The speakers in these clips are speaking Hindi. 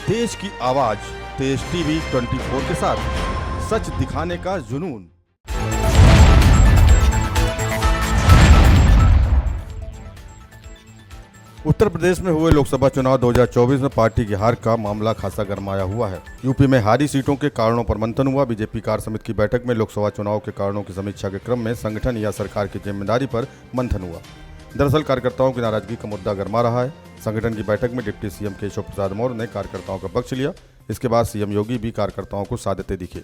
देश की आवाज तेज टीवी 24 के साथ सच दिखाने का जुनून। उत्तर प्रदेश में हुए लोकसभा चुनाव 2024 में पार्टी की हार का मामला खासा गरमाया हुआ है। यूपी में हारी सीटों के कारणों पर मंथन हुआ। बीजेपी कार्य समिति की बैठक में लोकसभा चुनाव के कारणों की समीक्षा के क्रम में संगठन या सरकार की जिम्मेदारी पर मंथन हुआ। दरअसल कार्यकर्ताओं की नाराजगी का मुद्दा गरमा रहा है। संगठन की बैठक में डिप्टी सीएम केशव प्रसाद मौर्य ने कार्यकर्ताओं का पक्ष लिया। इसके बाद सीएम योगी भी कार्यकर्ताओं को साधते दिखे।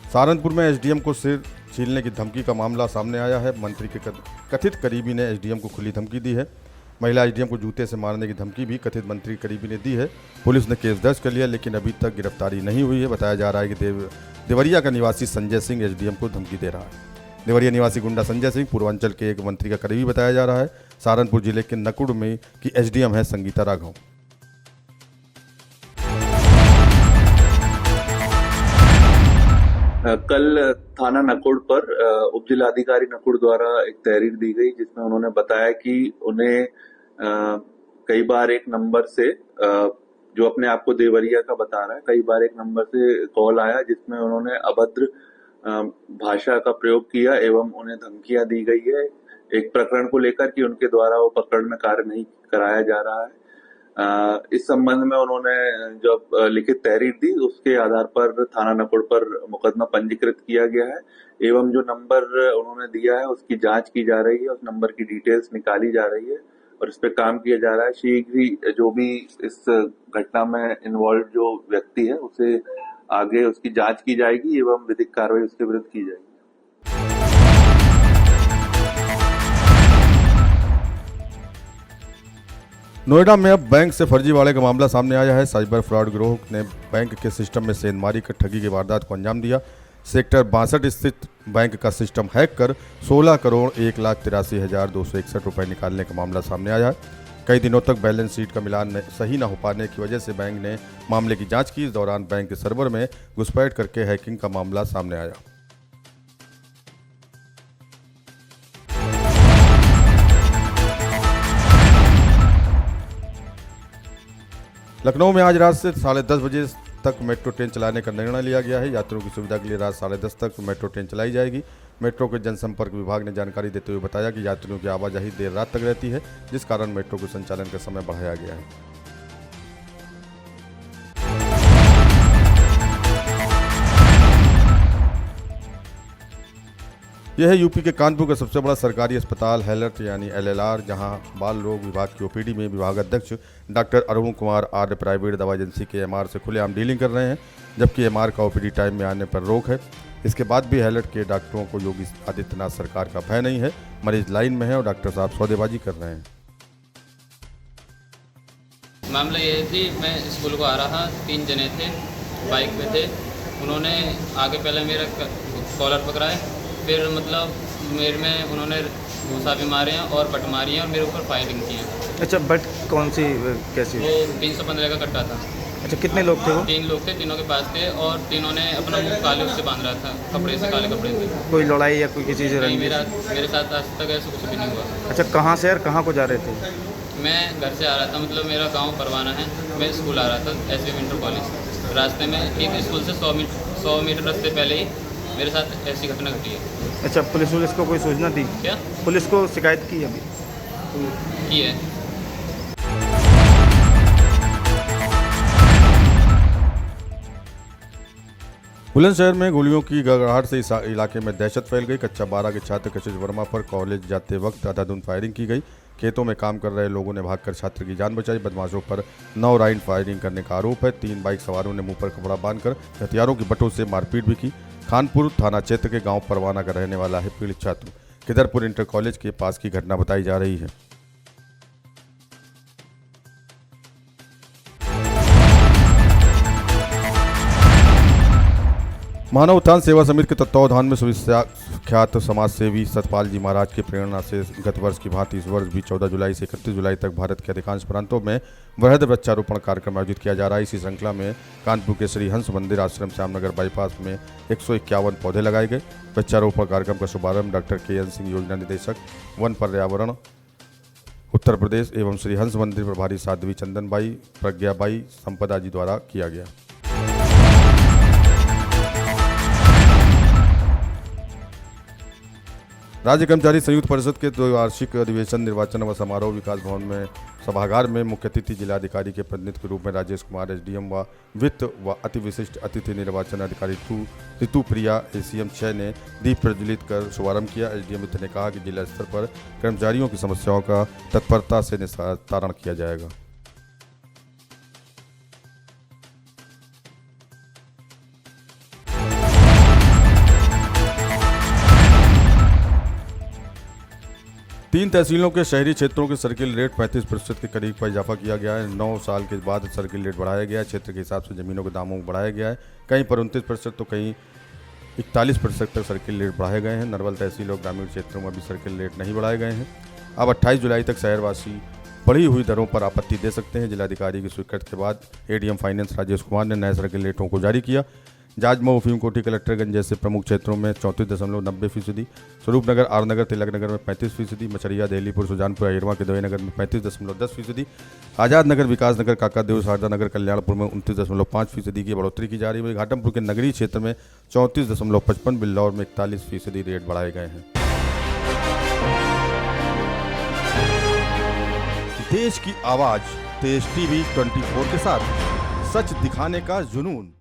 सहारनपुर में एसडीएम को सिर छीलने की धमकी का मामला सामने आया है। मंत्री के कथित करीबी ने एसडीएम को खुली धमकी दी है। महिला एसडीएम को जूते से मारने की धमकी भी कथित मंत्री करीबी ने दी है। पुलिस ने केस दर्ज कर लिया, लेकिन अभी तक गिरफ्तारी नहीं हुई है। बताया जा रहा है कि देवरिया का निवासी संजय सिंह एसडीएम को धमकी दे रहा है। देवरिया निवासी गुंडा संजय सिंह पूर्वांचल के एक मंत्री का करीबी बताया जा रहा है। सहारनपुर जिले के नकुड़ में की एसडीएम है संगीता राघव। कल थाना नकुड़ पर उप जिलाधिकारी नकुड़ द्वारा एक तहरीर दी गई, जिसमें उन्होंने बताया कि उन्हें कई बार एक नंबर से जो अपने आप को देवरिया का बता रहा है, कई बार एक नंबर से कॉल आया जिसमें उन्होंने अभद्र भाषा का प्रयोग किया एवं उन्हें धमकियां दी गई है एक प्रकरण को लेकर कि उनके द्वारा वो प्रकरण में कार्य नहीं कराया जा रहा है। इस संबंध में उन्होंने जब लिखित तहरीर दी, उसके आधार पर थाना नकुड़ पर मुकदमा पंजीकृत किया गया है एवं जो नंबर उन्होंने दिया है उसकी जांच की जा रही है। उस नंबर की डिटेल्स निकाली जा रही है और इस पे काम किया जा रहा है। शीघ्र ही जो भी इस घटना में इन्वॉल्व जो व्यक्ति है उसे आगे उसकी जांच की जाएगी एवं विधिक कार्रवाई उसके विरुद्ध की जाएगी। नोएडा में अब बैंक से फर्जीवाड़े का मामला सामने आया है। साइबर फ्रॉड गिरोह ने बैंक के सिस्टम में सेंधमारी कर ठगी की वारदात को अंजाम दिया। सेक्टर 62 स्थित बैंक का सिस्टम हैक कर 16 करोड़ 1,83,261 रुपए निकालने का मामला सामने आया है। कई दिनों तक बैलेंस शीट का मिलान सही न हो पाने की वजह से बैंक ने मामले की जांच की। इस दौरान बैंक के सर्वर में घुसपैठ करके हैकिंग का मामला सामने आया। लखनऊ में आज रात से 10:30 बजे तक मेट्रो ट्रेन चलाने का निर्णय लिया गया है। यात्रियों की सुविधा के लिए रात 10:30 तक मेट्रो ट्रेन चलाई जाएगी। मेट्रो के जनसंपर्क विभाग ने जानकारी देते हुए बताया कि यात्रियों की आवाजाही देर रात तक रहती है, जिस कारण मेट्रो के संचालन का समय बढ़ाया गया है। यह है यूपी के कानपुर का सबसे बड़ा सरकारी अस्पताल हेलर्ट यानी एलएलआर, जहां बाल रोग विभाग की ओपीडी में विभागाध्यक्ष डॉक्टर अरुण कुमार आर्य प्राइवेट दवा एजेंसी के एमआर से खुलेआम डीलिंग कर रहे हैं, जबकि एमआर का ओपीडी टाइम में आने पर रोक है। इसके बाद भी हेलर्ट के डॉक्टरों को योगी आदित्यनाथ सरकार का भय नहीं है। मरीज लाइन में है और डॉक्टर साहब सौदेबाजी कर रहे हैं। मामला ये थी, मैं स्कूल को आ रहा, 3 जने थे, बाइक पे थे। उन्होंने आगे पहले मेरा कॉलर पकड़ा है, फिर मतलब मेरे में उन्होंने घूसा भी मारे हैं और बट मारी हैं और मेरे ऊपर फायरिंग की है। अच्छा, बट कौन सी कैसी? वो 315 का कट्टा था। अच्छा, कितने लोग थे वो? 3 लोग थे, तीनों के पास थे और तीनों ने अपना मुंह काले उससे बांध रहा था, कपड़े से, काले कपड़े से। कोई लड़ाई या कोई किसी से? नहीं, मेरे साथ आज तक ऐसा कुछ भी नहीं हुआ। अच्छा, कहाँ से और कहाँ को जा रहे थे? मैं घर से आ रहा था, मतलब मेरा गाँव परवाना है, मैं स्कूल आ रहा था एसवी इंटर कॉलेज। रास्ते में एक स्कूल से 100 मीटर रास्ते पहले ही मेरे साथ ऐसी घटना घटी है। अच्छा, पुलिस को कोई सूचना दी? क्या पुलिस को शिकायत की अभी की है? बुलंदशहर में गोलियों की गड़गड़ाहट से इस इलाके में दहशत फैल गई। कक्षा 12 के छात्र कशिश वर्मा पर कॉलेज जाते वक्त अंधाधुंध फायरिंग की गई। खेतों में काम कर रहे लोगों ने भागकर छात्र की जान बचाई। बदमाशों पर 9 राउंड फायरिंग करने का आरोप है। 3 बाइक सवारों ने मुंह पर कपड़ा बांधकर हथियारों की बटों से मारपीट भी की। खानपुर थाना क्षेत्र के गांव परवाना का रहने वाला है पीड़ित छात्र। किदरपुर इंटर कॉलेज के पास की घटना बताई जा रही है। मानव उत्थान सेवा समिति के तत्वावधान में सुविख्यात समाज सेवी सतपाल जी महाराज की प्रेरणा से गत वर्ष की भांति इस वर्ष भी 14 जुलाई से 31 जुलाई तक भारत के अधिकांश प्रांतों में वृहद वृक्षारोपण कार्यक्रम आयोजित किया जा रहा है। इसी श्रृंखला में कानपुर के श्री हंस मंदिर आश्रम श्यामनगर बाईपास में 151 पौधे लगाए गए। वृक्षारोपण कार्यक्रम का शुभारंभ डॉक्टर KN सिंह योजना निदेशक वन पर्यावरण उत्तर प्रदेश एवं श्री हंस मंदिर प्रभारी साध्वी चंदनबाई प्रज्ञाबाई संपदा जी द्वारा किया गया। राज्य कर्मचारी संयुक्त परिषद के द्विवार्षिक अधिवेशन निर्वाचन व समारोह विकास भवन में सभागार में मुख्य अतिथि जिलाधिकारी के प्रतिनिधि के रूप में राजेश कुमार SDM व वित्त व अति विशिष्ट अतिथि निर्वाचन अधिकारी ऋतु प्रिया ACM 6 ने दीप प्रज्वलित कर शुभारंभ किया। SDM वित्त ने कहा कि जिला स्तर पर कर्मचारियों की समस्याओं का तत्परता से निस्तारण किया जाएगा। तीन तहसीलों के शहरी क्षेत्रों के सर्किल रेट 35% के करीब पर इजाफा किया गया है। 9 साल के बाद सर्किल रेट बढ़ाया गया है। क्षेत्र के हिसाब से ज़मीनों के दामों को बढ़ाया गया है। कहीं पर 29% तो कहीं 41% तक सर्किल रेट बढ़ाए गए हैं। नरवल तहसील और ग्रामीण क्षेत्रों में भी सर्किल रेट नहीं बढ़ाए गए हैं। अब 28 जुलाई तक शहरवासी बढ़ी हुई दरों पर आपत्ति दे सकते हैं। जिलाधिकारी की स्वीकृति के बाद ADM फाइनेंस राजेश कुमार ने नए सर्किल रेटों को जारी किया। जाजमऊ फीमकोठी कलेक्टरगंज जैसे प्रमुख क्षेत्रों में 34.90%, स्वरूपनगर आर नगर तिलक नगर में 35%, मछरिया दहलीपुर सुजानपुर अहिरवा के दवे नगर में 35.10%, आज़ाद नगर विकास नगर काकादेव शारदा नगर कल्याणपुर में 29.5% की बढ़ोतरी की जा रही है। घाटमपुर के नगरीय क्षेत्र में 34.55, बिल्लौर में 41% रेट बढ़ाए गए हैं। देश की आवाज़ तेज TV 24 के साथ सच दिखाने का जुनून।